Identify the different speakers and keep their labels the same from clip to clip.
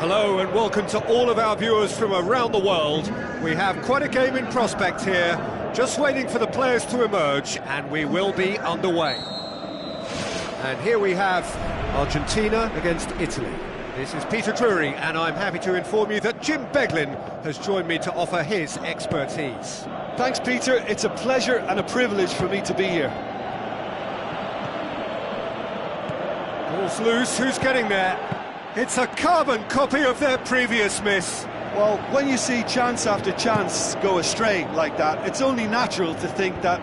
Speaker 1: Hello and welcome to all of our viewers from around the world. We have quite a game in prospect here, just waiting for the players to emerge, and we will be underway. And here we have Argentina against Italy. This is Peter Drury, and I'm happy to inform you that Jim Beglin has joined me to offer his expertise.
Speaker 2: Thanks, Peter. It's a pleasure and a privilege for me to be here.
Speaker 1: Ball's loose, who's getting there? It's a carbon copy of their previous miss.
Speaker 2: Well, when you see chance after chance go astray like that, it's only natural to think that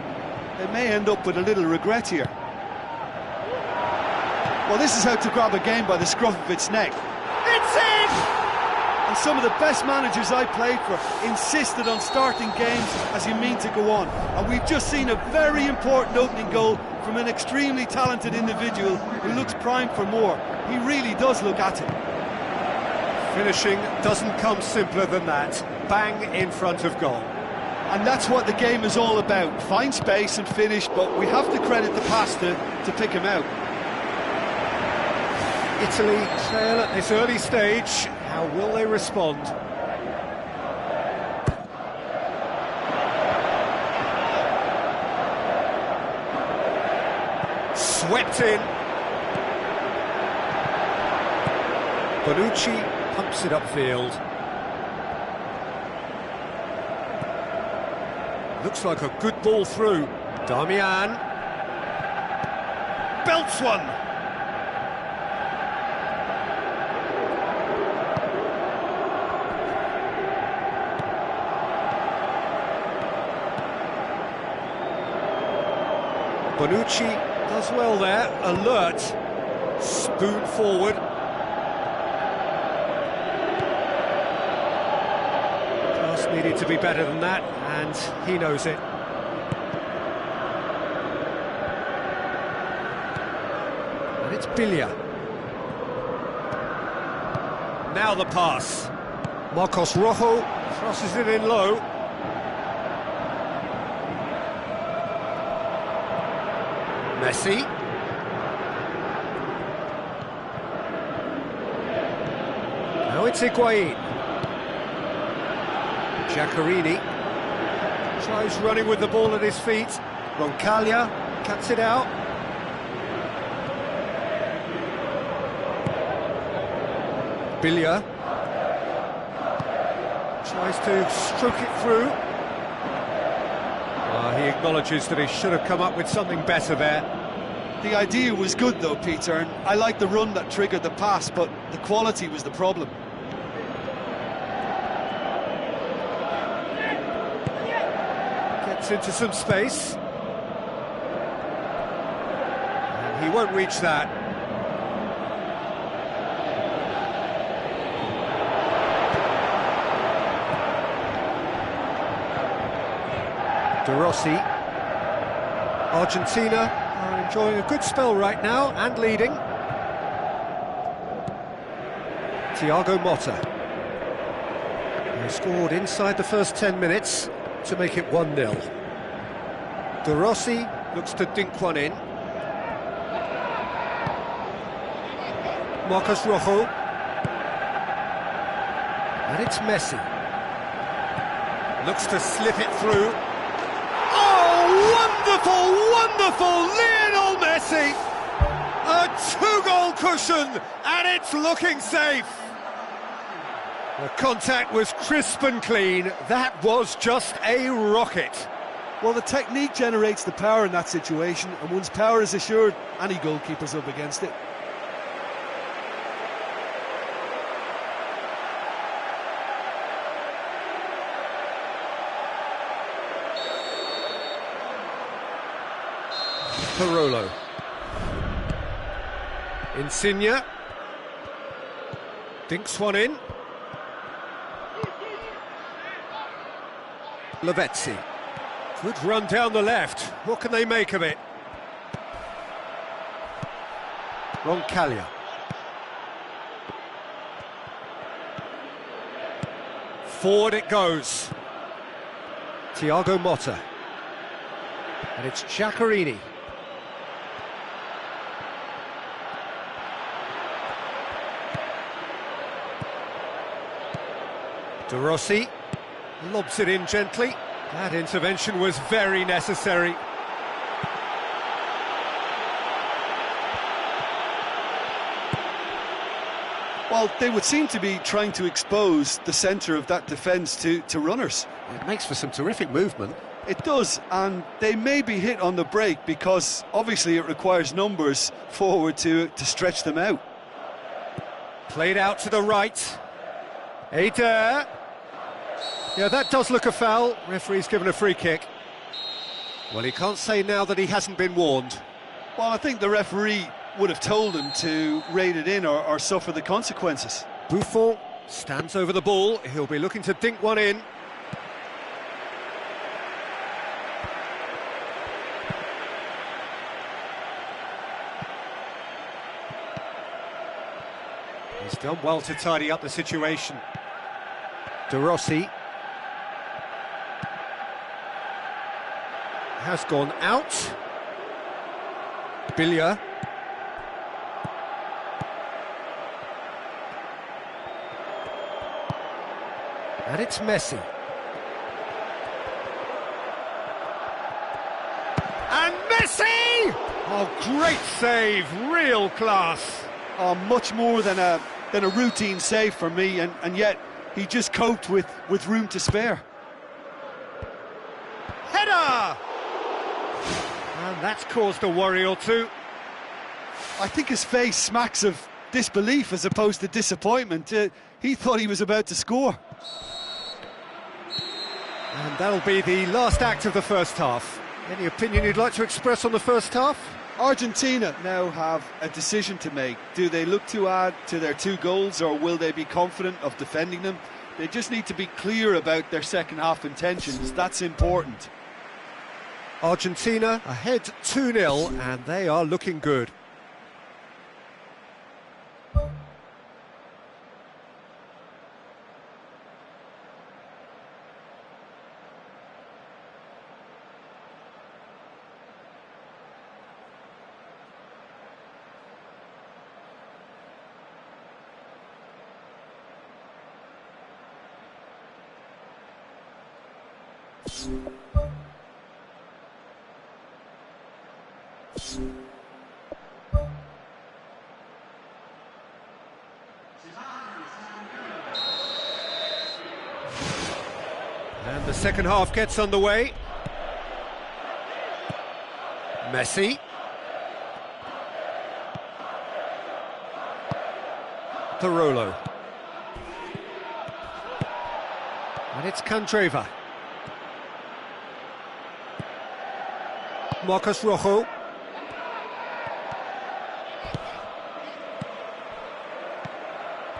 Speaker 2: they may end up with a little regret here. Well, this is how to grab a game by the scruff of its neck.
Speaker 1: It's in!
Speaker 2: And some of the best managers I played for insisted on starting games as you mean to go on. And we've just seen a very important opening goal from an extremely talented individual who looks primed for more. He really does look at it.
Speaker 1: Finishing doesn't come simpler than that. Bang in front of goal.
Speaker 2: And that's what the game is all about. Find space and finish, but we have to credit the pass to pick him out.
Speaker 1: Italy trail at this early stage. How will they respond? Swept in. Bonucci pumps it upfield. Looks like a good ball through. Damian belts one. Bonucci does well there, alert, spoon forward. Pass needed to be better than that, and he knows it. And it's Biglia. Now the pass. Marcos Rojo crosses it in low. Messi. Now it's Higuain. Giaccherini tries running with the ball at his feet. Roncaglia cuts it out. Biglia tries to stroke it through. He acknowledges that he should have come up with something better there.
Speaker 2: The idea was good though, Peter, and I like the run that triggered the pass, but the quality was the problem.
Speaker 1: Gets into some space. And he won't reach that. De Rossi. Argentina are enjoying a good spell right now and leading. Thiago Motta. He scored inside the first 10 minutes to make it 1-0. De Rossi looks to dink one in. Marcos Rojo. And it's Messi. Looks to slip it through. Wonderful, wonderful Lionel Messi! A two-goal cushion, and it's looking safe. The contact was crisp and clean. That was just a rocket.
Speaker 2: Well, the technique generates the power in that situation, and once power is assured, any goalkeeper's up against it.
Speaker 1: Parolo. Insigne. Dinks one in. Lavezzi. Good run down the left. What can they make of it? Roncaglia. Forward it goes. Thiago Motta. And it's Giaccherini. De Rossi lobs it in gently. That intervention was very necessary.
Speaker 2: Well, they would seem to be trying to expose the centre of that defence to runners.
Speaker 1: It makes for some terrific movement.
Speaker 2: It does, and they may be hit on the break because obviously it requires numbers forward to stretch them out.
Speaker 1: Played out to the right. Eder. Yeah, that does look a foul. Referee's given a free kick. Well, he can't say now that he hasn't been warned.
Speaker 2: Well, I think the referee would have told him to rate it in or suffer the consequences.
Speaker 1: Buffon stands over the ball. He'll be looking to dink one in. He's done well to tidy up the situation. De Rossi has gone out. Biglia. And it's Messi. And Messi! Oh, great save, real class.
Speaker 2: Oh, much more than a routine save for me, and yet he just coped with room to spare.
Speaker 1: Header! And that's caused a worry or two.
Speaker 2: I think his face smacks of disbelief as opposed to disappointment. He thought he was about to score.
Speaker 1: And that'll be the last act of the first half. Any opinion you'd like to express on the first half?
Speaker 2: Argentina now have a decision to make. Do they look to add to their 2 goals, or will they be confident of defending them? They just need to be clear about their second half intentions. That's important.
Speaker 1: Argentina ahead 2-0, and they are looking good. And the second half gets underway. Messi. Parolo. And it's Candreva. Marcos Rojo.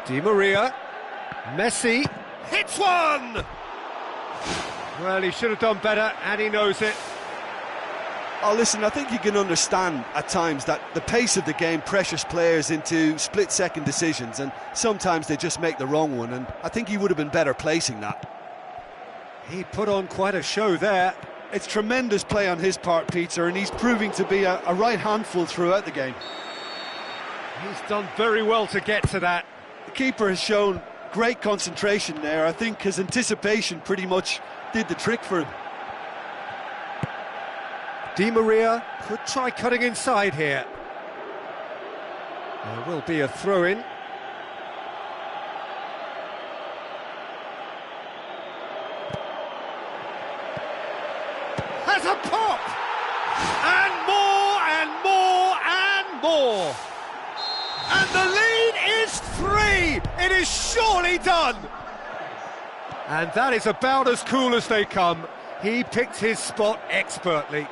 Speaker 1: Di Maria. Messi hits one! Well, he should have done better, and he knows it.
Speaker 2: Oh, listen, I think you can understand at times that the pace of the game pressures players into split-second decisions, and sometimes they just make the wrong one, and I think he would have been better placing that.
Speaker 1: He put on quite a show there.
Speaker 2: It's tremendous play on his part, Peter, and he's proving to be a right handful throughout the game.
Speaker 1: He's done very well to get to that.
Speaker 2: The keeper has shown great concentration there. I think his anticipation pretty much did the trick for him.
Speaker 1: Di Maria could try cutting inside here. There will be a throw-in. Has a pop! And more, and more, and more! And the lead is 3! It is surely done! And that is about as cool as they come. He picked his spot expertly.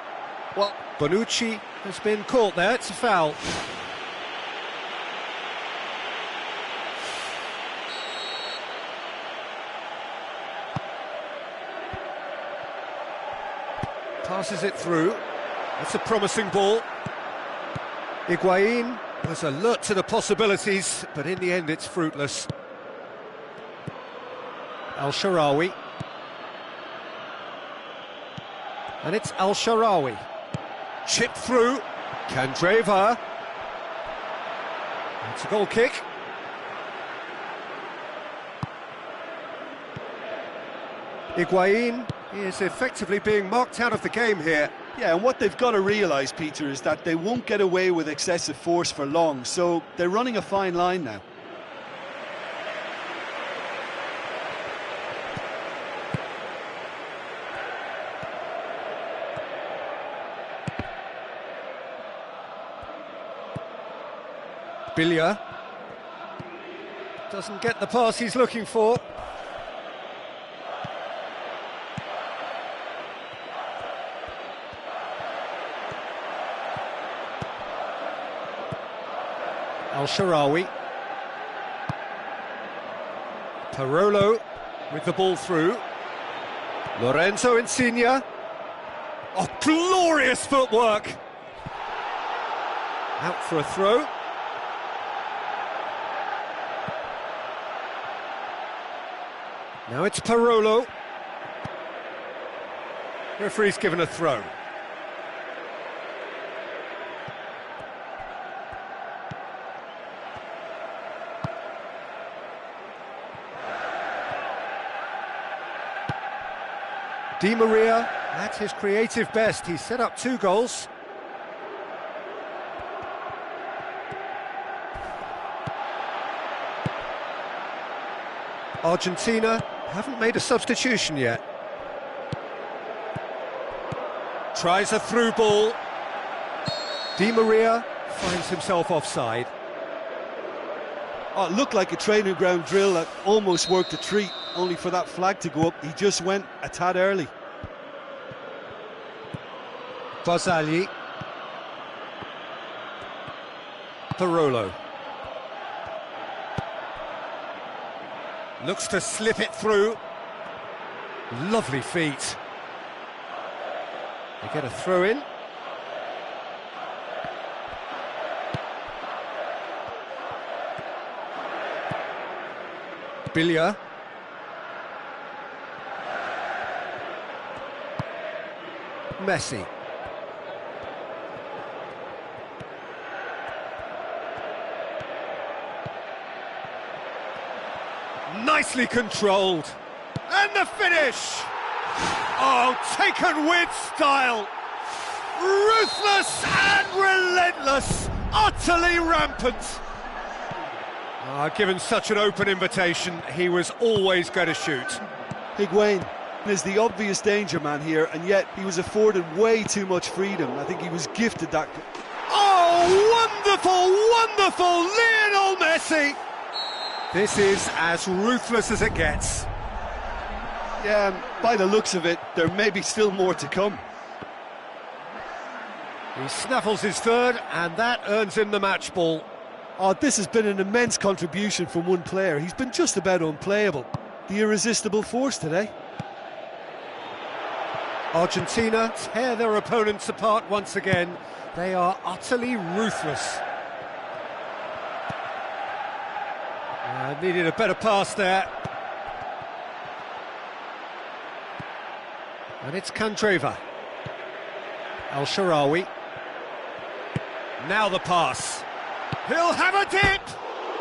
Speaker 1: Well, Bonucci has been caught there, it's a foul. Passes it through. It's a promising ball. Higuain was alert to the possibilities, but in the end it's fruitless. Al-Sharawi. And it's Al-Sharawi. Chipped through. Candreva. It's a goal kick. Higuain is effectively being marked out of the game here.
Speaker 2: Yeah, and what they've got to realise, Peter, is that they won't get away with excessive force for long, so they're running a fine line now.
Speaker 1: Bilia doesn't get the pass he's looking for. Al-Sharawi. Parolo with the ball through. Lorenzo Insigne. Oh, glorious footwork! Out for a throw. Now it's Parolo. Referee's given a throw. Di Maria at his creative best. He's set up 2 goals. Argentina haven't made a substitution yet. Tries a through ball. Di Maria finds himself offside.
Speaker 2: Oh, it looked like a training ground drill that almost worked a treat, only for that flag to go up. He just went a tad early.
Speaker 1: Barzagli. Parolo. Looks to slip it through. Lovely feet. They get a throw in. Billia. Messi. Nicely controlled. And the finish! Oh, taken with style. Ruthless and relentless. Utterly rampant. Given such an open invitation, he was always going to shoot.
Speaker 2: Higuain is the obvious danger man here, and yet he was afforded way too much freedom. I think he was gifted that.
Speaker 1: Oh, wonderful, wonderful Lionel Messi! This is as ruthless as it gets.
Speaker 2: Yeah, by the looks of it, there may be still more to come.
Speaker 1: He snaffles his third, and that earns him the match ball.
Speaker 2: Oh, this has been an immense contribution from one player. He's been just about unplayable. The irresistible force today.
Speaker 1: Argentina tear their opponents apart once again. They are utterly ruthless. Needed a better pass there. And it's Candreva. El-Shaarawy. Now the pass. He'll have a dip!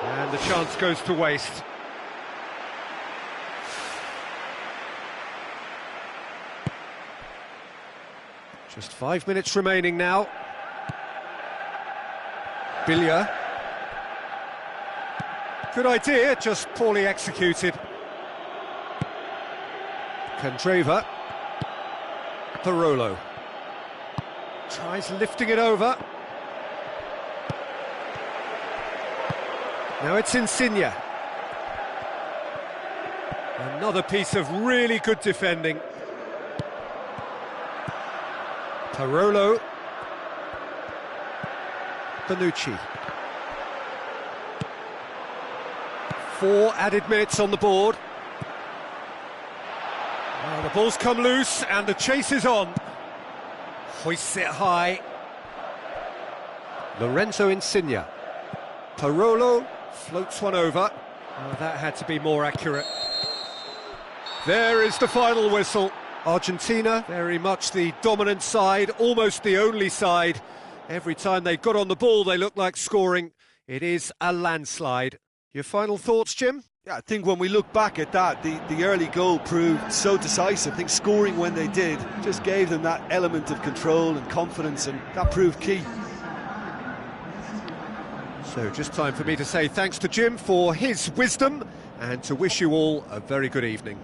Speaker 1: And the chance goes to waste. Just 5 minutes remaining now. Billia. Good idea, just poorly executed. Candreva. Parolo. Tries lifting it over. Now it's Insigne. Another piece of really good defending. Parolo. Bonucci. 4 added minutes on the board. Oh, the ball's come loose and the chase is on. Hoists it high. Lorenzo Insigne. Parolo floats one over. Oh, that had to be more accurate. There is the final whistle. Argentina, very much the dominant side, almost the only side. Every time they got on the ball, they looked like scoring. It is a landslide. Your final thoughts, Jim?
Speaker 2: Yeah, I think when we look back at that, the early goal proved so decisive. I think scoring when they did just gave them that element of control and confidence, and that proved key.
Speaker 1: So just time for me to say thanks to Jim for his wisdom and to wish you all a very good evening.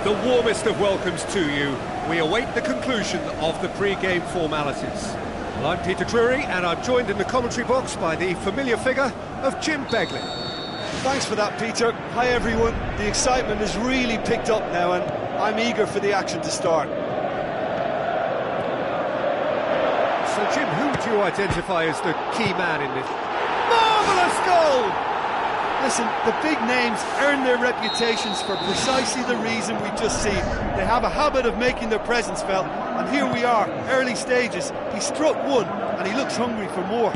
Speaker 1: the warmest of welcomes to you. We await the conclusion of the pre-game formalities. Well, I'm Peter Drury, and I'm joined in the commentary box by the familiar figure of Jim Begley.
Speaker 2: Thanks for that, Peter. Hi, everyone. The excitement has really picked up now, and I'm eager for the action to start.
Speaker 1: So, Jim, who do you identify as the key man in this? Marvellous goal!
Speaker 2: Listen, the big names earn their reputations for precisely the reason we've just seen. They have a habit of making their presence felt, and here we are, early stages. He struck one, and he looks hungry for more.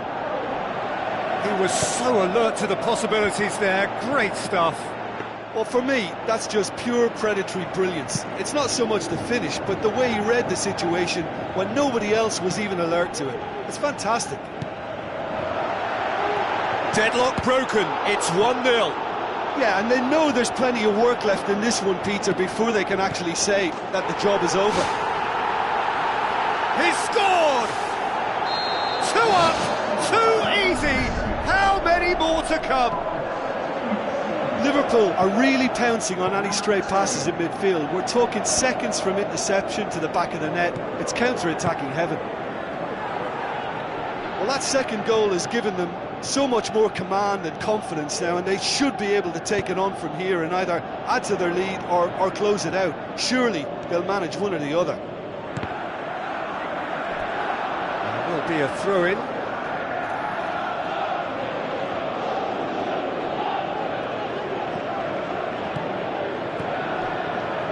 Speaker 1: He was so alert to the possibilities there. Great stuff.
Speaker 2: Well, for me, that's just pure predatory brilliance. It's not so much the finish, but the way he read the situation when nobody else was even alert to it. It's fantastic.
Speaker 1: Deadlock broken, it's 1-0.
Speaker 2: Yeah, and they know there's plenty of work left in this one, Peter, before they can actually say that the job is over.
Speaker 1: He's scored! 2 up, 2 easy. How many more to come?
Speaker 2: Liverpool are really pouncing on any stray passes in midfield. We're talking seconds from interception to the back of the net. It's counter-attacking heaven. Well, that second goal has given them so much more command and confidence now, and they should be able to take it on from here and either add to their lead or close it out. Surely they'll manage one or the other.
Speaker 1: There will be a throw-in.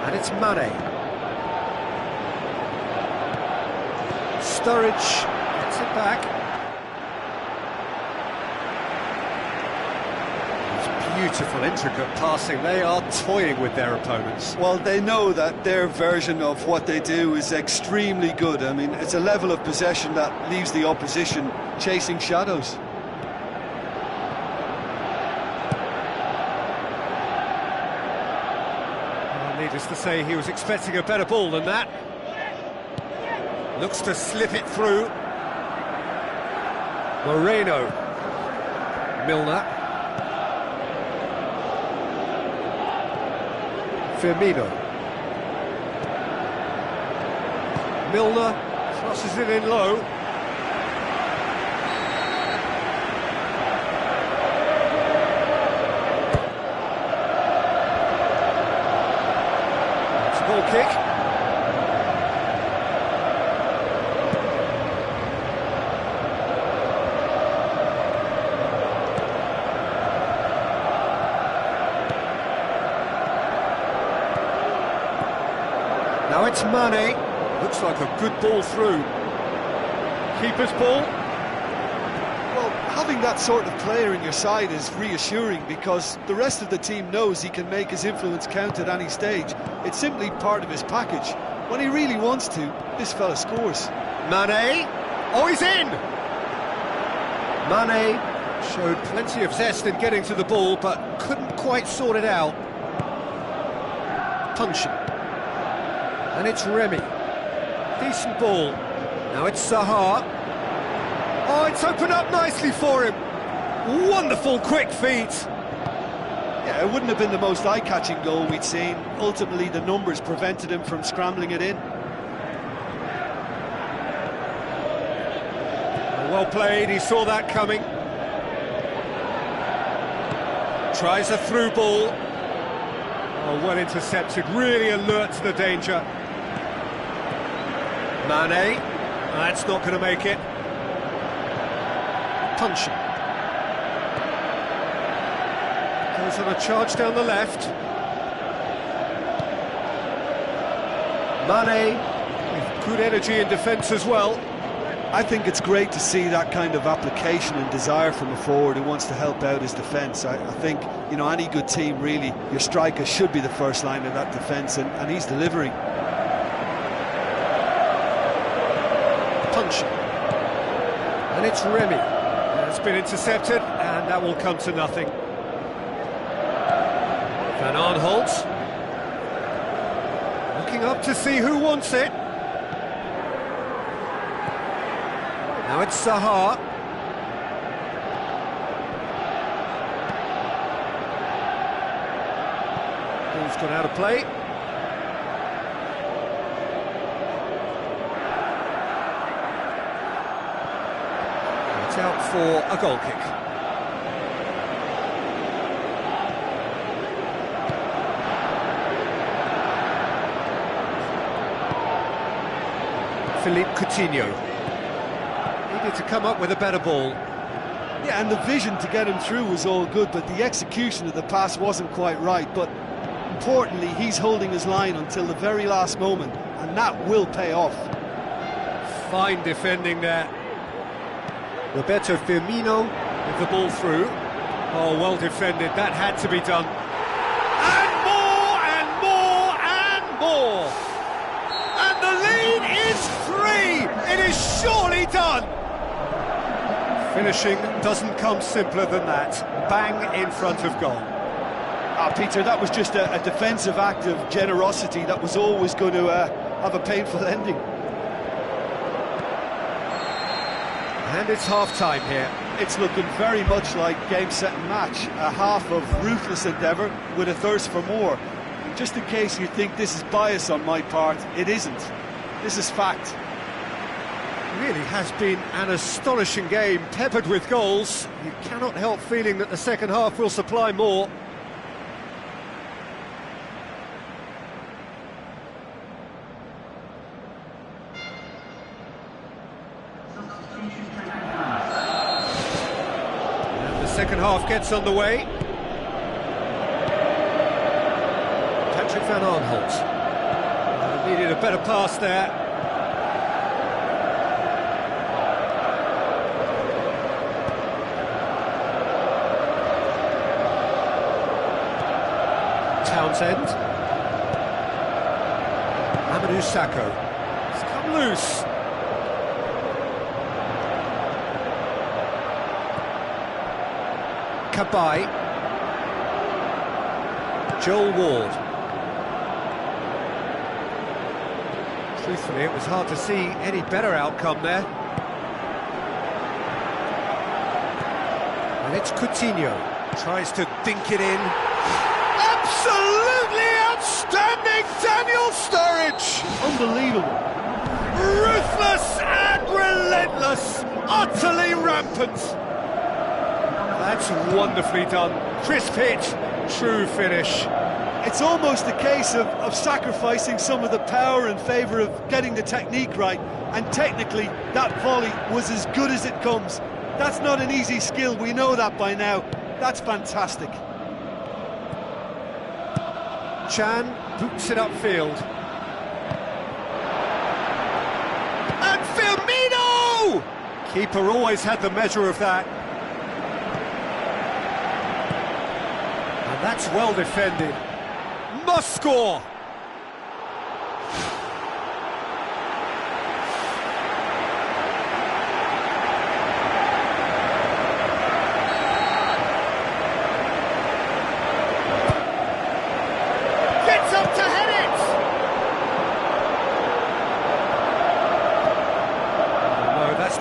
Speaker 1: And it's Mane. Sturridge gets it back. Beautiful, intricate passing. They are toying with their opponents.
Speaker 2: Well, they know that their version of what they do is extremely good. I mean, it's a level of possession that leaves the opposition chasing shadows.
Speaker 1: Well, needless to say, he was expecting a better ball than that. Looks to slip it through. Moreno. Milner. Firmino. Milner crosses it in low. It's a goal kick. Now it's Mane. Looks like a good ball through. Keeper's ball.
Speaker 2: Well, having that sort of player in your side is reassuring because the rest of the team knows he can make his influence count at any stage. It's simply part of his package. When he really wants to, this fella scores.
Speaker 1: Mane. Oh, he's in! Mane showed plenty of zest in getting to the ball, but couldn't quite sort it out. Punching. And it's Remy. Decent ball. Now it's Zaha. Oh, it's opened up nicely for him. Wonderful quick feet.
Speaker 2: Yeah, it wouldn't have been the most eye-catching goal we'd seen. Ultimately, the numbers prevented him from scrambling it in.
Speaker 1: Well played, he saw that coming. Tries a through ball. Oh, well intercepted, really alert to the danger. Mane, that's not going to make it. Punching. Goes on a charge down the left. Mane, with good energy in defence as well.
Speaker 2: I think it's great to see that kind of application and desire from a forward who wants to help out his defence. I think, you know, any good team, really, your striker should be the first line of that defence, and he's delivering.
Speaker 1: Punching. And it's Remy. It's been intercepted, and that will come to nothing. Van Aanholt. Looking up to see who wants it. Now it's Zaha. Ball's gone out of play. for a goal kick. Philippe Coutinho needed to come up with a better ball.
Speaker 2: Yeah, and the vision to get him through was all good, but the execution of the pass wasn't quite right. But importantly, he's holding his line until the very last moment, and that will pay off.
Speaker 1: Fine defending there. Roberto Firmino with the ball through. Oh, well defended, that had to be done. And more, and more, and more! And the lead is 3! It is surely done! Finishing doesn't come simpler than that. Bang in front of goal.
Speaker 2: Peter, that was just a defensive act of generosity that was always going to have a painful ending.
Speaker 1: And it's half-time here.
Speaker 2: It's looking very much like game, set and match. A half of ruthless endeavour with a thirst for more. And just in case you think this is bias on my part, it isn't. This is fact.
Speaker 1: It really has been an astonishing game, peppered with goals. You cannot help feeling that the second half will supply more. And the second half gets underway. Patrick van Aanholt needed a better pass there. Townsend. Amadou Sakho. It's come loose. Kabai. Joel Ward. Truthfully, it was hard to see any better outcome there. And it's Coutinho. Tries to dink it in. Absolutely outstanding, Daniel Sturridge!
Speaker 2: Unbelievable.
Speaker 1: Ruthless and relentless, utterly rampant. That's wonderfully done. Crisp hit, true finish.
Speaker 2: It's almost a case of sacrificing some of the power in favour of getting the technique right, and technically that volley was as good as it comes. That's not an easy skill, we know that by now. That's fantastic.
Speaker 1: Chan boots it upfield. And Firmino! Keeper always had the measure of that. And that's well defended. Must score!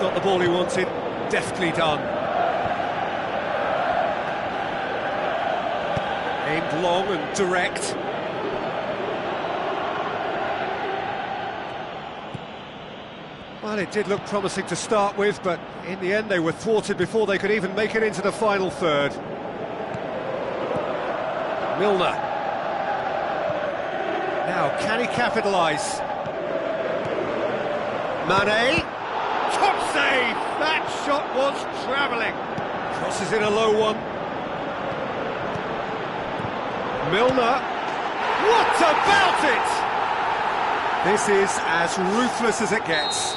Speaker 1: Not the ball he wanted, deftly done. Aimed long and direct. Well, it did look promising to start with, but in the end they were thwarted before they could even make it into the final third. Milner. Now, can he capitalise? Mane. Top save! That shot was travelling. Crosses in a low one. Milner. What about it? This is as ruthless as it gets.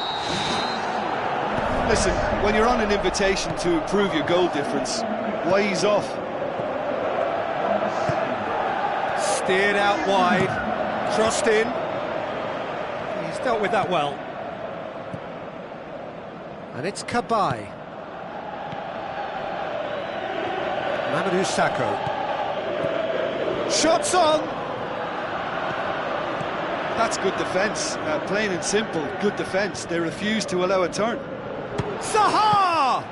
Speaker 2: Listen, when you're on an invitation to improve your goal difference, why ease off?
Speaker 1: Steered out wide. Crossed in. He's dealt with that well. And it's Kabai. Amadou Sakho. Shots on!
Speaker 2: That's good defence, plain and simple, good defence. They refuse to allow a turn.
Speaker 1: Zaha!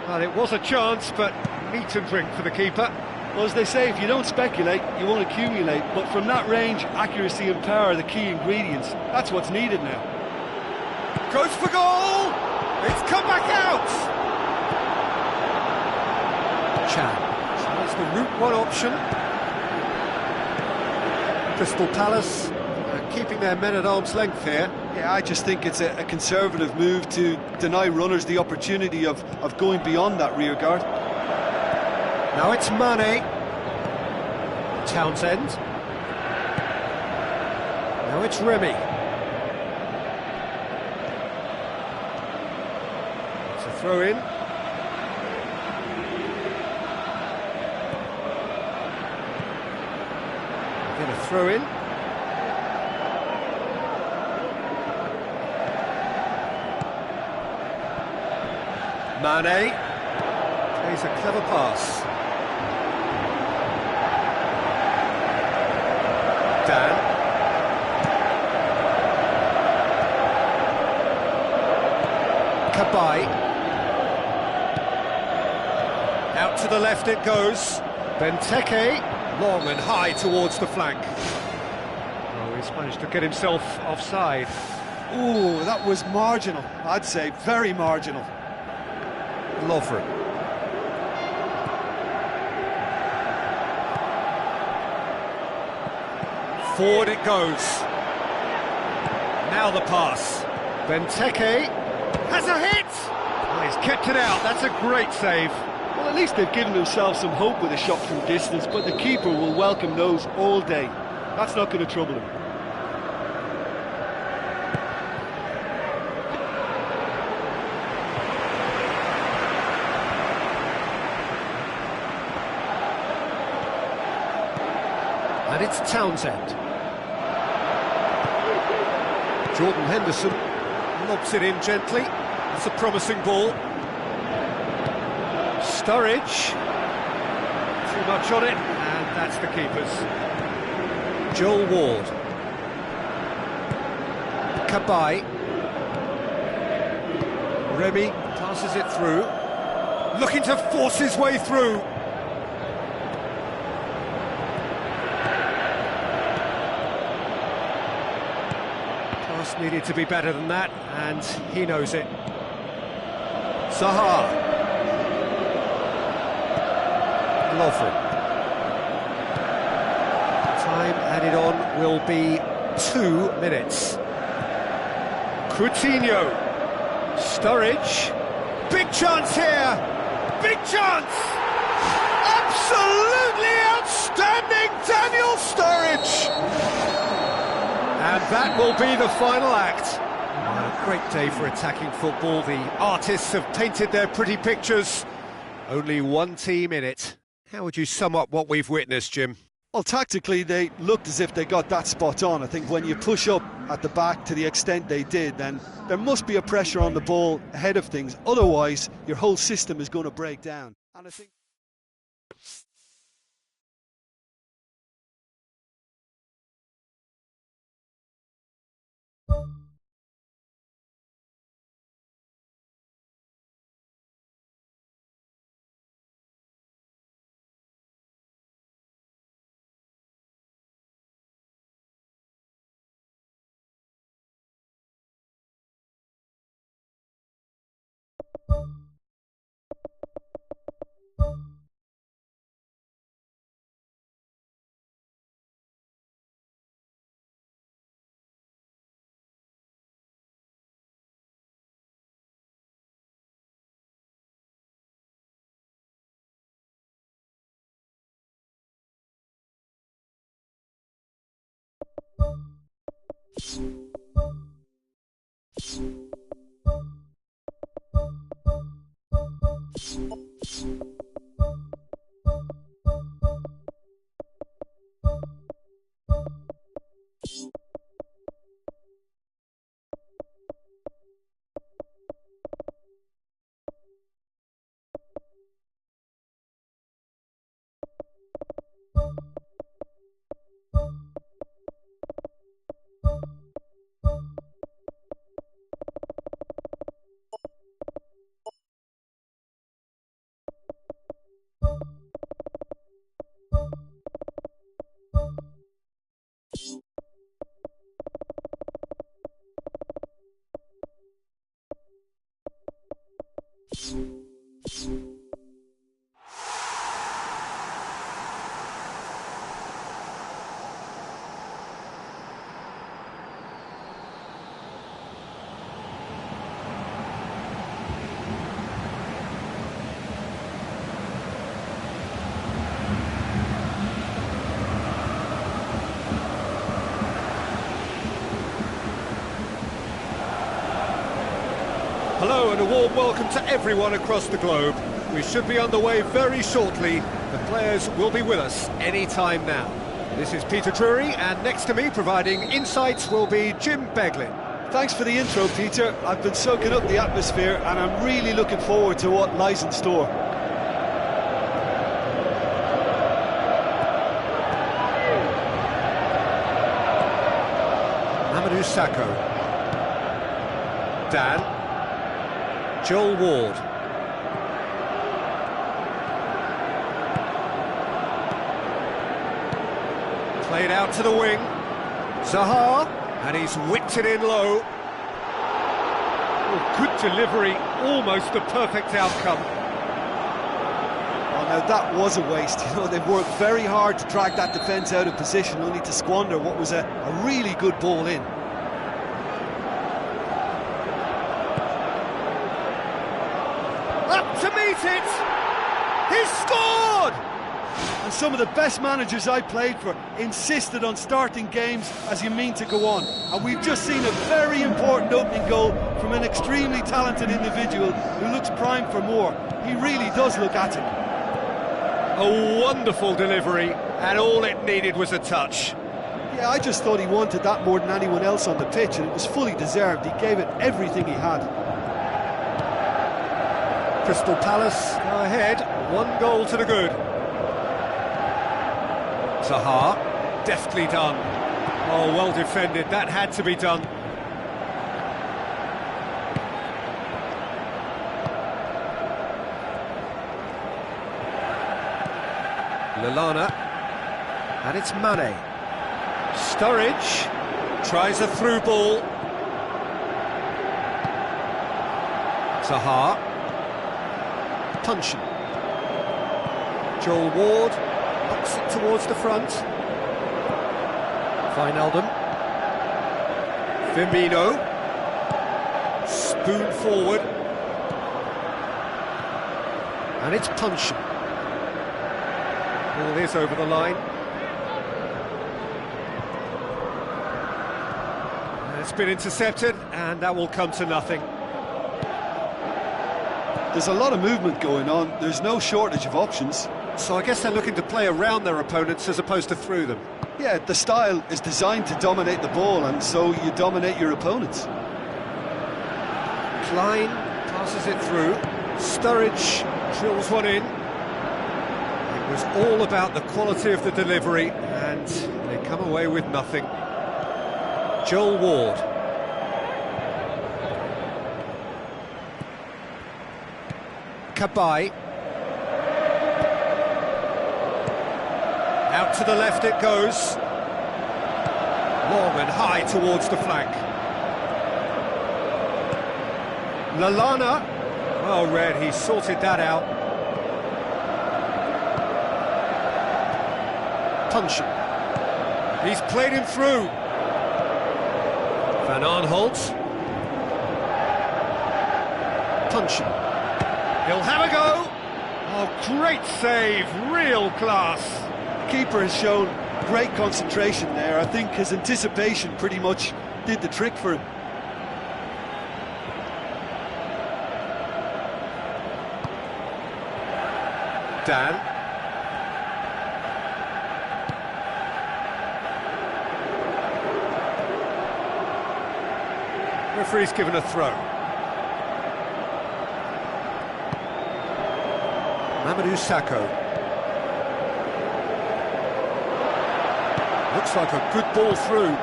Speaker 1: Well, it was a chance, but meat and drink for the keeper.
Speaker 2: Well, as they say, if you don't speculate, you won't accumulate. But from that range, accuracy and power are the key ingredients. That's what's needed now.
Speaker 1: Goes for goal! It's come back out! Chan. So that's the route one option. Crystal Palace keeping their men at arm's length here.
Speaker 2: Yeah, I just think it's a conservative move to deny runners the opportunity of going beyond that rear guard.
Speaker 1: Now it's Mane. Townsend. Now it's Remy. It's a throw in. Again a throw in. Mane plays a clever pass. Dan. Kabai. Out to the left it goes. Benteke, long and high towards the flank. Oh, he's managed to get himself offside.
Speaker 2: Ooh, that was marginal. I'd say very marginal.
Speaker 1: Lovren. Forward it goes. Now the pass. Benteke has a hit! Oh, he's kept it out, that's a great save.
Speaker 2: Well, at least they've given themselves some hope with a shot from distance, but the keeper will welcome those all day. That's not going to trouble him.
Speaker 1: And it's Townsend. Jordan Henderson lobs it in gently. It's a promising ball. Sturridge. Too much on it, and that's the keeper's. Joel Ward. Kabai. Remy passes it through. Looking to force his way through. Needed to be better than that, and he knows it. Zaha. Lovren. Time added on will be 2 minutes. Coutinho. Sturridge. Big chance here! Big chance! Absolutely outstanding Daniel Sturridge! And that will be the final act. A great day for attacking football. The artists have painted their pretty pictures. Only one team in it. How would you sum up what we've witnessed, Jim?
Speaker 2: Well, tactically, they looked as if they got that spot on. I think when you push up at the back to the extent they did, then there must be a pressure on the ball ahead of things. Otherwise, your whole system is going to break down. And I think...
Speaker 1: Hello and a warm welcome to everyone across the globe. We should be underway very shortly. The players will be with us any time now. This is Peter Drury, and next to me providing insights will be Jim Beglin.
Speaker 2: Thanks for the intro, Peter. I've been soaking up the atmosphere and I'm really looking forward to what lies in store.
Speaker 1: Mamadou Sakho. Dan. Joel Ward. Played out to the wing. Zaha, and he's whipped it in low. Oh, good delivery, almost the perfect outcome.
Speaker 2: Oh, now that was a waste. You know, they've worked very hard to drag that defence out of position, only to squander what was a really good ball in.
Speaker 1: Up to meet it! He's scored!
Speaker 2: And some of the best managers I played for insisted on starting games as you mean to go on. And we've just seen a very important opening goal from an extremely talented individual who looks primed for more. He really does look at it.
Speaker 1: A wonderful delivery, and all it needed was a touch.
Speaker 2: Yeah, I just thought he wanted that more than anyone else on the pitch, and it was fully deserved. He gave it everything he had.
Speaker 1: Crystal Palace go ahead, 1 goal to the good. Zaha, deftly done. Oh, well defended, that had to be done. Lallana, and it's Mane. Sturridge tries a through ball. Zaha, Puncheon. Joel Ward knocks it towards the front. Wijnaldum. Firmino. Spoon forward. And it's Puncheon. Ball is over the line. It's been intercepted, and that will come to nothing.
Speaker 2: There's a lot of movement going on. There's no shortage of options.
Speaker 1: So I guess they're looking to play around their opponents as opposed to through them.
Speaker 2: Yeah, the style is designed to dominate the ball, and so you dominate your opponents.
Speaker 1: Klein passes it through. Sturridge drills one in. It was all about the quality of the delivery, and they come away with nothing. Joel Ward. Cabaye. Out to the left it goes. Long and high towards the flank. Lallana. Well read, he sorted that out. Puncheon. He's played him through. Van Aanholt. Puncheon. He'll have a go. Oh, great save, real class.
Speaker 2: The keeper has shown great concentration there. I think his anticipation pretty much did the trick for him.
Speaker 1: Dan. Referee's given a throw. Mamadou Sakho. Looks like a good ball through.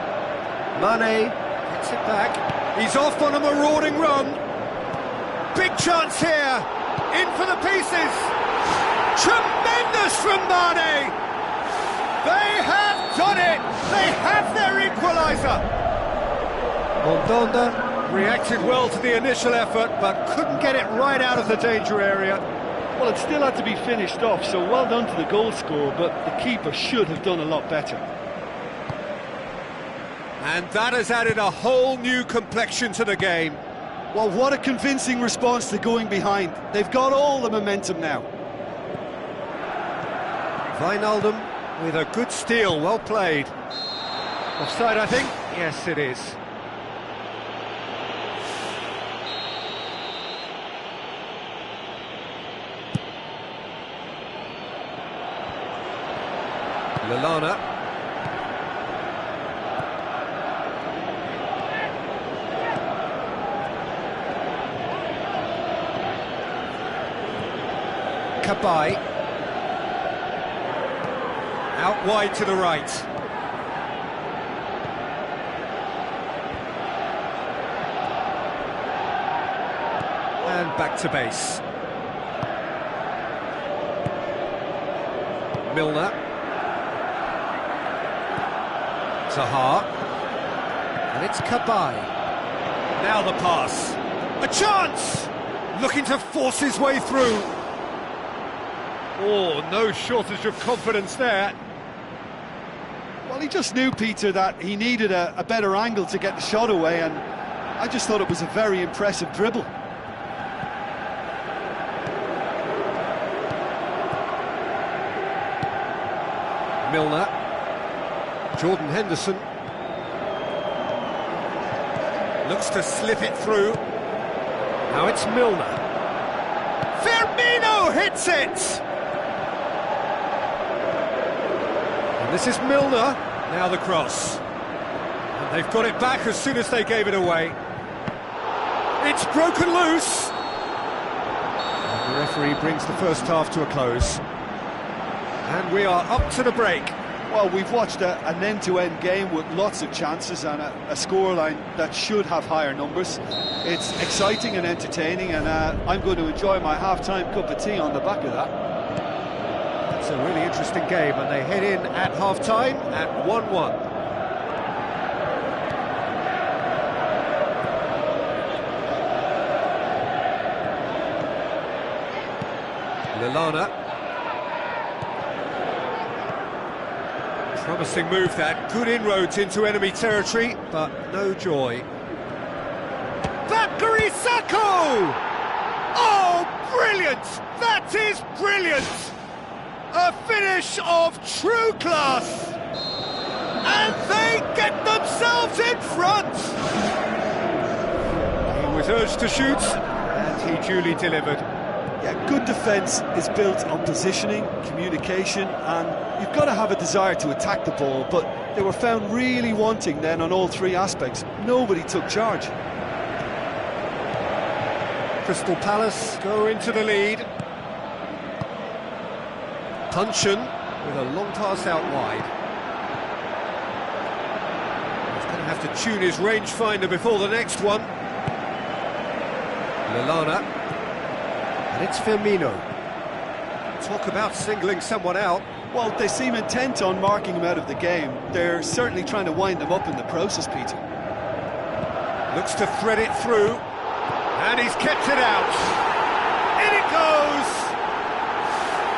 Speaker 1: Mane gets it back. He's off on a marauding run. Big chance here. In for the pieces. Tremendous from Mane. They have done it. They have their equaliser. Mondonda reacted well to the initial effort, but couldn't get it right out of the danger area.
Speaker 2: Well, it still had to be finished off, so well done to the goal scorer, but the keeper should have done a lot better.
Speaker 1: And that has added a whole new complexion to the game.
Speaker 2: Well, what a convincing response to going behind. They've got all the momentum now.
Speaker 1: Wijnaldum with a good steal, well played. Offside, I think? Yes, it is. Lallana. Kabai. Out wide to the right. And back to base. Milner. Zaha. And it's Kabai. Now the pass. A chance! Looking to force his way through. Oh, no shortage of confidence there.
Speaker 2: Well, he just knew, Peter, that he needed a better angle to get the shot away, and I just thought it was a very impressive dribble.
Speaker 1: Milner. Jordan Henderson. Looks to slip it through. Now it's Milner. Firmino hits it! And this is Milner. Now the cross. And they've got it back as soon as they gave it away. It's broken loose! And the referee brings the first half to a close. And we are up to the break.
Speaker 2: Well, we've watched an end-to-end game with lots of chances and a scoreline that should have higher numbers. It's exciting and entertaining, and I'm going to enjoy my half-time cup of tea on the back of that.
Speaker 1: It's a really interesting game, and they head in at half-time at 1-1. Lallana. Promising move that, good inroads into enemy territory, but no joy. Bakary Sakho! Oh, brilliant! That is brilliant! A finish of true class! And they get themselves in front! He was urged to shoot, and he duly delivered.
Speaker 2: Yeah, good defence is built on positioning, communication, and you've got to have a desire to attack the ball, but they were found really wanting then on all three aspects. Nobody took charge.
Speaker 1: Crystal Palace go into the lead. Puncheon with a long pass out wide. He's going to have to tune his rangefinder before the next one. Lallana. And it's Firmino. Talk about singling someone out.
Speaker 2: Well, they seem intent on marking him out of the game. They're certainly trying to wind him up in the process, Peter.
Speaker 1: Looks to thread it through. And he's kept it out. In it goes!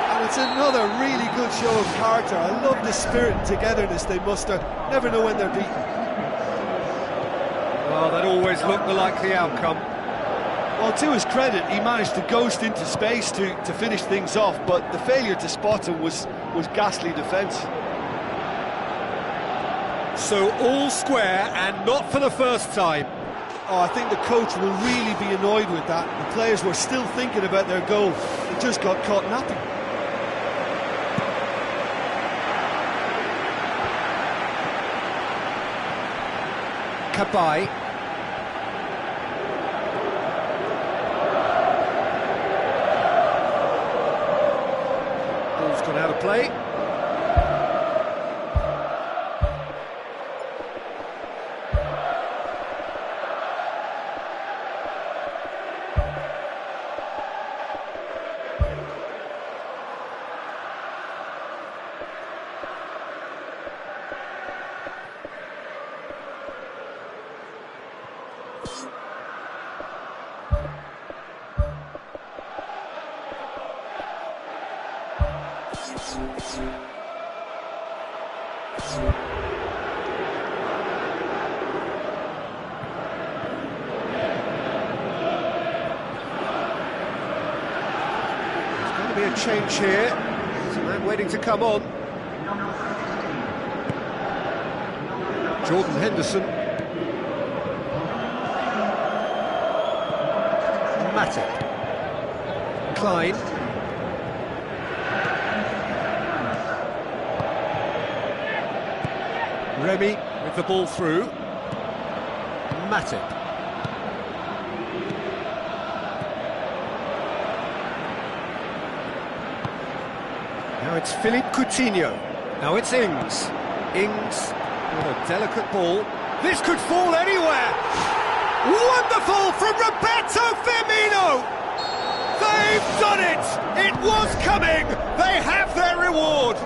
Speaker 2: And it's another really good show of character. I love the spirit and togetherness they muster. Never know when they're beaten.
Speaker 1: Well, that always looked the likely outcome.
Speaker 2: Well, to his credit, he managed to ghost into space to finish things off, but the failure to spot him was ghastly defence.
Speaker 1: So all square, and not for the first time.
Speaker 2: Oh, I think the coach will really be annoyed with that. The players were still thinking about their goal. They just got caught napping.
Speaker 1: Kabai. Ball's gone out of play. There's going to be a change here. There's a man waiting to come on. Jordan Henderson. Matip. Klein. Remy with the ball through. Matip. Now it's Philippe Coutinho. Now it's Ings. Ings with a delicate ball. This could fall anywhere. Wonderful from Roberto Firmino. They've done it. It was coming. They have their reward.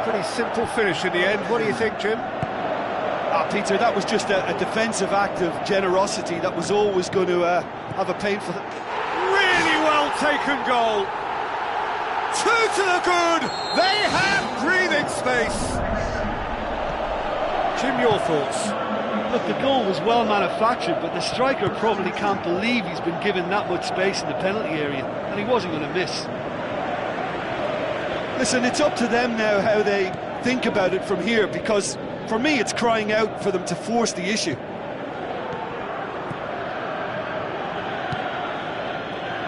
Speaker 1: Pretty simple finish in the end. What do you think, Jim?
Speaker 2: Peter, that was just a defensive act of generosity that was always going to have a painful...
Speaker 1: Really well taken goal. Two to the good. They have breathing space. Jim, your thoughts?
Speaker 2: Look, the goal was well manufactured, but the striker probably can't believe he's been given that much space in the penalty area, and he wasn't going to miss. Listen, it's up to them now how they think about it from here, because for me it's crying out for them to force the issue.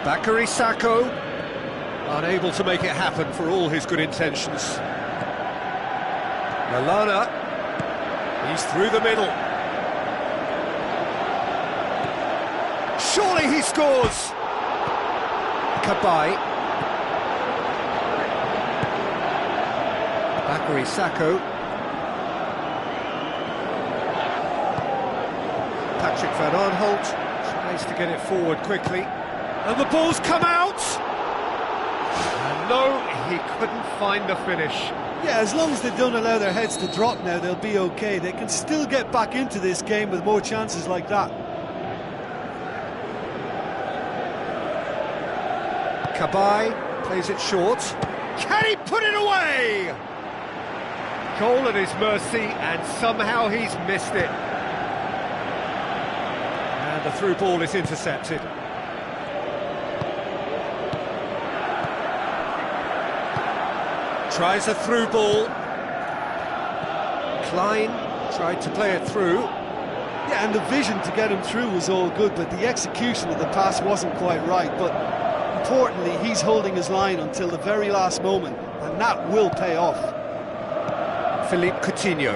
Speaker 1: Bakary Sakho, unable to make it happen for all his good intentions. Lallana, he's through the middle. Surely he scores! Kabai. Bakary Sakho. Patrick Van Aanholt tries to get it forward quickly. And the ball's come out! And no, he couldn't find the finish.
Speaker 2: Yeah, as long as they don't allow their heads to drop now, they'll be okay. They can still get back into this game with more chances like that.
Speaker 1: Kabai plays it short. Can he put it away? Goal at his mercy, and somehow he's missed it. And the through ball is intercepted. Tries a through ball. Klein tried to play it through.
Speaker 2: Yeah, and the vision to get him through was all good, but the execution of the pass wasn't quite right. But importantly, he's holding his line until the very last moment, and that will pay off.
Speaker 1: Philippe Coutinho.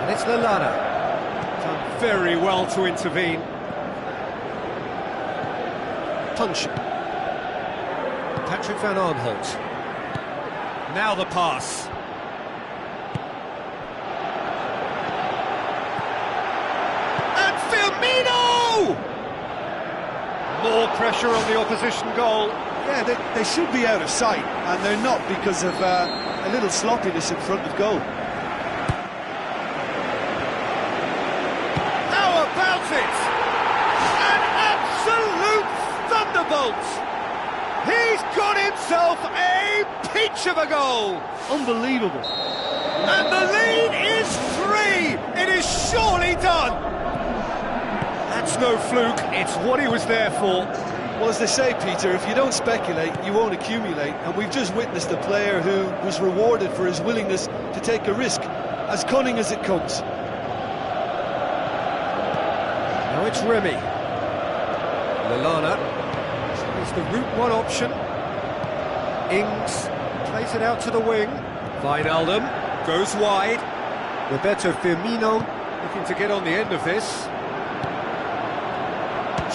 Speaker 1: And it's Lallana. Done very well to intervene. Punch. Patrick Van Aanholt. Now the pass. And Firmino! More pressure on the opposition goal.
Speaker 2: Yeah, they should be out of sight, and they're not because of a little sloppiness in front of goal.
Speaker 1: How about it? An absolute thunderbolt! He's got himself a peach of a goal!
Speaker 2: Unbelievable.
Speaker 1: And the lead is 3! It is surely done! That's no fluke, it's what he was there for.
Speaker 2: Well, as they say, Peter, if you don't speculate, you won't accumulate. And we've just witnessed a player who was rewarded for his willingness to take a risk, as cunning as it comes.
Speaker 1: Now it's Remy. Lallana is the route one option. Ings plays it out to the wing. Wijnaldum goes wide. Roberto Firmino looking to get on the end of this.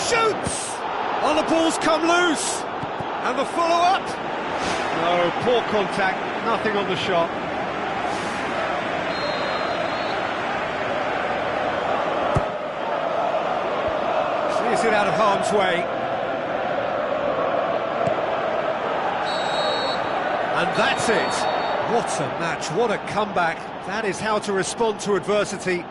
Speaker 1: Shoots! Oh, the ball's come loose! And the follow-up? No, poor contact, nothing on the shot. Clears it out of harm's way. And that's it. What a match, what a comeback. That is how to respond to adversity.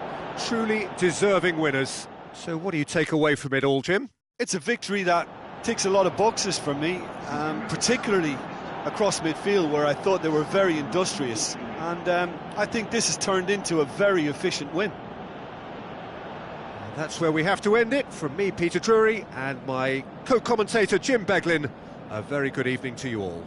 Speaker 1: Truly deserving winners. So what do you take away from it all, Jim?
Speaker 2: It's a victory that ticks a lot of boxes for me, particularly across midfield, where I thought they were very industrious. And I think this has turned into a very efficient win.
Speaker 1: And that's where we have to end it. From me, Peter Drury, and my co-commentator, Jim Beglin, a very good evening to you all.